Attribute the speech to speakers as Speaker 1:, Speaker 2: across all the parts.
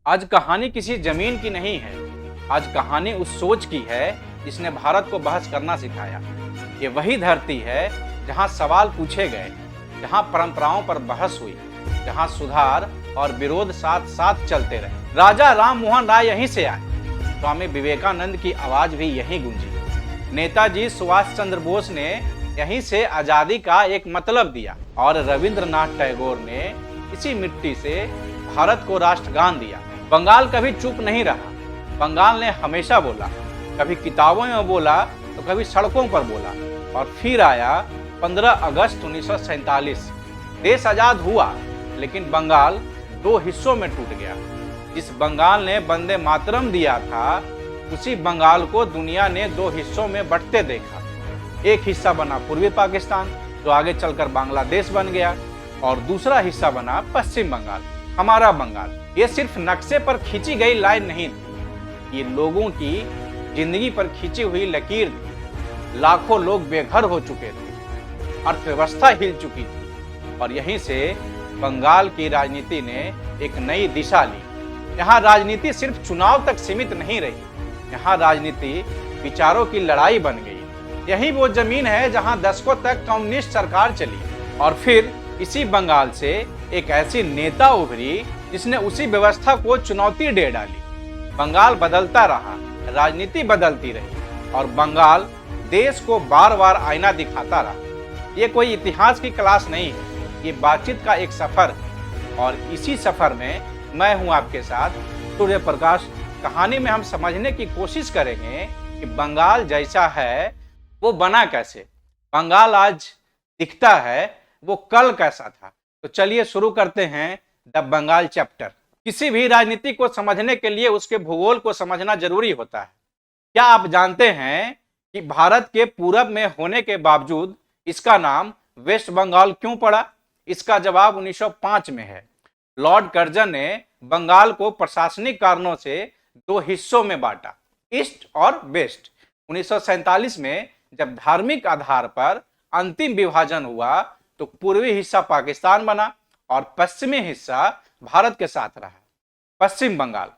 Speaker 1: आज कहानी किसी जमीन की नहीं है। आज कहानी उस सोच की है जिसने भारत को बहस करना सिखाया। ये वही धरती है जहां सवाल पूछे गए, जहां परंपराओं पर बहस हुई, जहां सुधार और विरोध साथ साथ चलते रहे। राजा राम मोहन राय यहीं से आए, स्वामी विवेकानंद की आवाज भी यहीं गूंजी, नेताजी सुभाष चंद्र बोस ने यहीं से आजादी का एक मतलब दिया और रविंद्रनाथ टैगोर ने इसी मिट्टी से भारत को राष्ट्रगान दिया। बंगाल कभी चुप नहीं रहा। बंगाल ने हमेशा बोला, कभी किताबों में बोला तो कभी सड़कों पर बोला। और फिर आया 15 अगस्त 1947। देश आजाद हुआ, लेकिन बंगाल दो हिस्सों में टूट गया। जिस बंगाल ने वंदे मातरम दिया था, उसी बंगाल को दुनिया ने दो हिस्सों में बंटते देखा। एक हिस्सा बना पूर्वी पाकिस्तान, जो आगे चलकर बांग्लादेश बन गया, और दूसरा हिस्सा बना पश्चिम बंगाल, हमारा बंगाल। ये सिर्फ नक्शे पर खींची गई लाइन नहीं थी, ये लोगों की जिंदगी पर खींची हुई लकीर थी। लाखों लोग बेघर हो चुके थे, अर्थव्यवस्था हिल चुकी थी, और यहीं से बंगाल की राजनीति ने एक नई दिशा ली। यहाँ राजनीति सिर्फ चुनाव तक सीमित नहीं रही, यहाँ राजनीति विचारों की लड़ाई बन गई। यही वो जमीन है जहाँ दशकों तक कम्युनिस्ट सरकार चली, और फिर इसी बंगाल से एक ऐसी नेता उभरी जिसने उसी व्यवस्था को चुनौती दे डाली। बंगाल बदलता रहा, राजनीति बदलती रही, और बंगाल देश को बार बार आईना दिखाता रहा। ये कोई इतिहास की क्लास नहीं है, ये बातचीत का एक सफर है, और इसी सफर में मैं हूं आपके साथ सूर्य प्रकाश। कहानी में हम समझने की कोशिश करेंगे कि बंगाल जैसा है वो बना कैसे, बंगाल आज दिखता है वो कल कैसा था। तो चलिए शुरू करते हैं द बंगाल चैप्टर। किसी भी राजनीति को समझने के लिए उसके भूगोल को समझना जरूरी होता है। क्या आप जानते हैं कि भारत के पूरब में होने के बावजूद इसका नाम वेस्ट बंगाल क्यों पड़ा? इसका जवाब 1905 में है। लॉर्ड कर्जन ने बंगाल को प्रशासनिक कारणों से दो हिस्सों में बांटा, ईस्ट और वेस्ट। 1947 में जब धार्मिक आधार पर अंतिम विभाजन हुआ तो पूर्वी हिस्सा पाकिस्तान बना और पश्चिमी हिस्सा भारत के साथ रहा, पश्चिम बंगाल।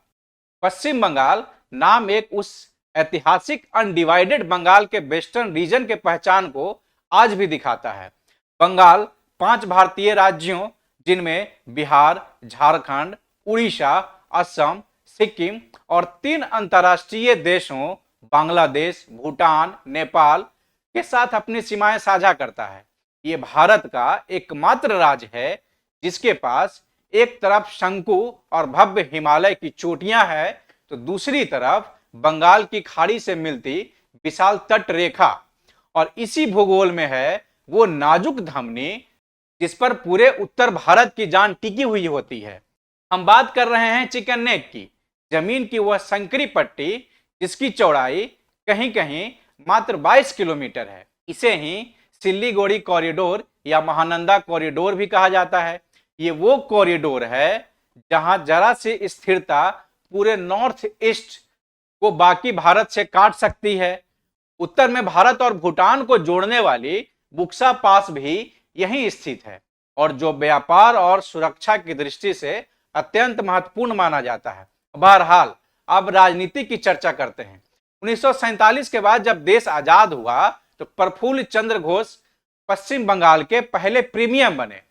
Speaker 1: पश्चिम बंगाल नाम एक उस ऐतिहासिक अनडिवाइडेड बंगाल के वेस्टर्न रीजन के पहचान को आज भी दिखाता है। बंगाल 5 भारतीय राज्यों, जिनमें बिहार, झारखंड, उड़ीसा, असम, सिक्किम और 3 अंतर्राष्ट्रीय देशों बांग्लादेश, भूटान, नेपाल के साथ अपनी सीमाएं साझा करता है। ये भारत का एकमात्र राज्य है जिसके पास एक तरफ शंकु और भव्य हिमालय की चोटियां हैं, तो दूसरी तरफ बंगाल की खाड़ी से मिलती विशाल तट रेखा। और इसी भूगोल में है वो नाजुक धमनी जिस पर पूरे उत्तर भारत की जान टिकी हुई होती है। हम बात कर रहे हैं चिकन नेक की, जमीन की वह संकरी पट्टी जिसकी चौड़ाई कहीं कहीं मात्र 22 किलोमीटर है। इसे ही सिल्लीगुड़ी कॉरिडोर या महानंदा कॉरिडोर भी कहा जाता है। ये वो कॉरिडोर है जहां जरा सी स्थिरता पूरे नॉर्थ ईस्ट को बाकी भारत से काट सकती है। उत्तर में भारत और भूटान को जोड़ने वाली बुक्सा पास भी यहीं स्थित है, और जो व्यापार और सुरक्षा की दृष्टि से अत्यंत महत्वपूर्ण माना जाता है। बहरहाल अब राजनीति की चर्चा करते हैं। 1947 के बाद जब देश आजाद हुआ तो प्रफुल्ल चंद्र घोष पश्चिम बंगाल के पहले प्रीमियम बने।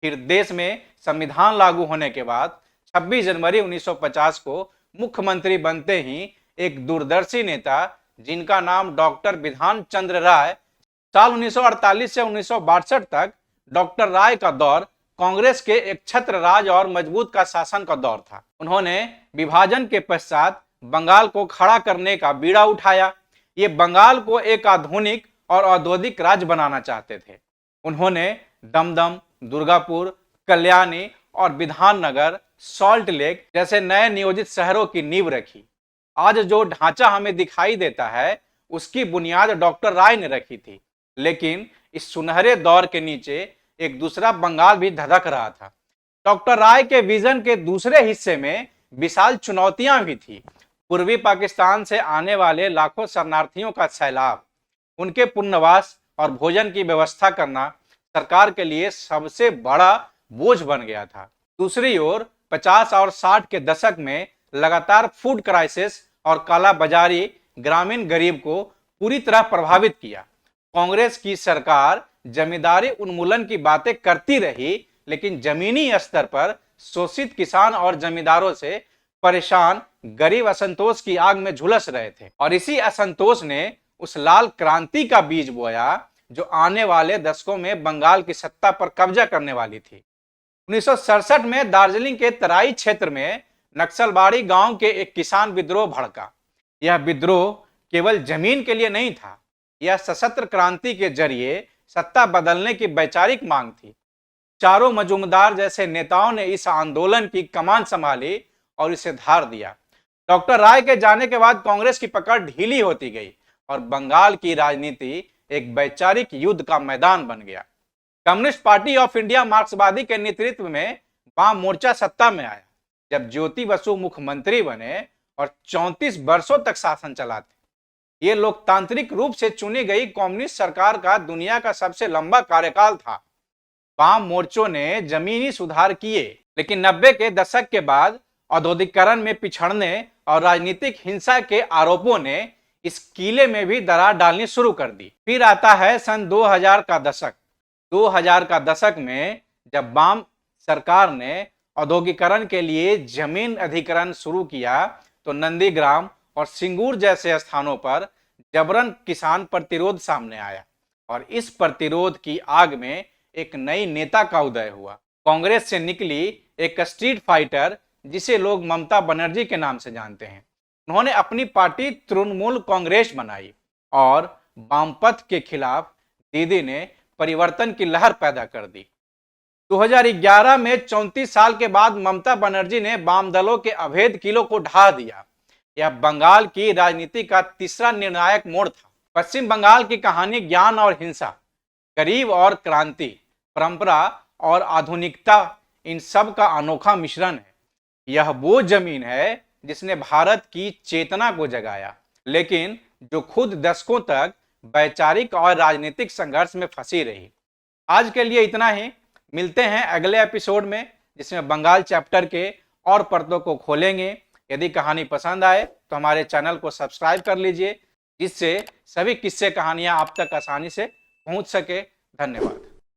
Speaker 1: फिर देश में संविधान लागू होने के बाद 26 जनवरी 1950 को मुख्यमंत्री बनते ही एक दूरदर्शी नेता जिनका नाम डॉक्टर विधान चंद्र राय, साल 1948 से 1962 तक डॉक्टर राय का दौर कांग्रेस के एक छत्र राज और मजबूत का शासन का दौर था। उन्होंने विभाजन के पश्चात बंगाल को खड़ा करने का बीड़ा उठाया। ये बंगाल को एक आधुनिक और औद्योगिक राज्य बनाना चाहते थे। उन्होंने दमदम, दुर्गापुर, कल्याणी और विधाननगर, सॉल्ट लेक जैसे नए नियोजित शहरों की नींव रखी। आज जो ढांचा हमें दिखाई देता है उसकी बुनियाद डॉक्टर राय ने रखी थी, लेकिन इस सुनहरे दौर के नीचे एक दूसरा बंगाल भी धधक रहा था। डॉक्टर राय के विजन के दूसरे हिस्से में विशाल चुनौतियां भी थी। पूर्वी पाकिस्तान से आने वाले लाखों शरणार्थियों का सैलाब, उनके पुनर्वास और भोजन की व्यवस्था करना सरकार के लिए सबसे बड़ा बोझ बन गया था। दूसरी ओर 50 और 60 के दशक में लगातार फूड क्राइसिस और कालाबाजारी ग्रामीण गरीब को पूरी तरह प्रभावित किया। कांग्रेस की सरकार जमींदारी उन्मूलन की बातें करती रही, लेकिन जमीनी स्तर पर शोषित किसान और जमींदारों से परेशान गरीब असंतोष की आग में झुलस रहे थे। और इसी असंतोष ने उस लाल क्रांति का बीज बोया जो आने वाले दशकों में बंगाल की सत्ता पर कब्जा करने वाली थी। 1967 में दार्जिलिंग के तराई क्षेत्र में नक्सलबाड़ी गांव के एक किसान विद्रोह भड़का। यह विद्रोह केवल जमीन के लिए नहीं था, यह सशस्त्र क्रांति के जरिए सत्ता बदलने की वैचारिक मांग थी। चारों मजूमदार जैसे नेताओं ने इस आंदोलन की कमान संभाली और इसे धार दिया। डॉक्टर राय के जाने के बाद कांग्रेस की पकड़ ढीली होती गई और बंगाल की राजनीति एक वैचारिक युद्ध का मैदान बन गया। कम्युनिस्ट पार्टी ऑफ इंडिया मार्क्सवादी के नेतृत्व में वाम मोर्चा सत्ता में आया। जब ज्योति बसु मुख्यमंत्री बने और 34 वर्षों तक शासन चलाते। ये लोकतांत्रिक रूप से चुनी गई कम्युनिस्ट सरकार का दुनिया का सबसे लंबा कार्यकाल था। वाम मोर्चों ने जमीनी सुधार किए, लेकिन 90 के दशक के बाद औद्योगिकरण में पिछड़ने और राजनीतिक हिंसा के आरोपों ने इस किले में भी दरार डालनी शुरू कर दी। फिर आता है सन 2000 का दशक। 2000 का दशक में जब वाम सरकार ने औद्योगिकरण के लिए जमीन अधिग्रहण शुरू किया तो नंदीग्राम और सिंगूर जैसे स्थानों पर जबरन किसान प्रतिरोध सामने आया और इस प्रतिरोध की आग में एक नई नेता का उदय हुआ। कांग्रेस से निकली एक स्ट्रीट फाइटर जिसे लोग ममता बनर्जी के नाम से जानते हैं। उन्होंने अपनी पार्टी तृणमूल कांग्रेस बनाई और वामपंथ के खिलाफ दीदी ने परिवर्तन की लहर पैदा कर दी। 2011 में 34 साल के बाद ममता बनर्जी ने वाम दलों के अवैध किलों को ढा दिया। यह बंगाल की राजनीति का तीसरा निर्णायक मोड़ था। पश्चिम बंगाल की कहानी ज्ञान और हिंसा, गरीब और क्रांति, परंपरा और आधुनिकता, इन सब का अनोखा मिश्रण है। यह वो जमीन है जिसने भारत की चेतना को जगाया, लेकिन जो खुद दशकों तक वैचारिक और राजनीतिक संघर्ष में फंसी रही। आज के लिए इतना ही। मिलते हैं अगले एपिसोड में, जिसमें बंगाल चैप्टर के और परतों को खोलेंगे। यदि कहानी पसंद आए तो हमारे चैनल को सब्सक्राइब कर लीजिए, जिससे सभी किस्से कहानियां आप तक आसानी से पहुंच सके। धन्यवाद।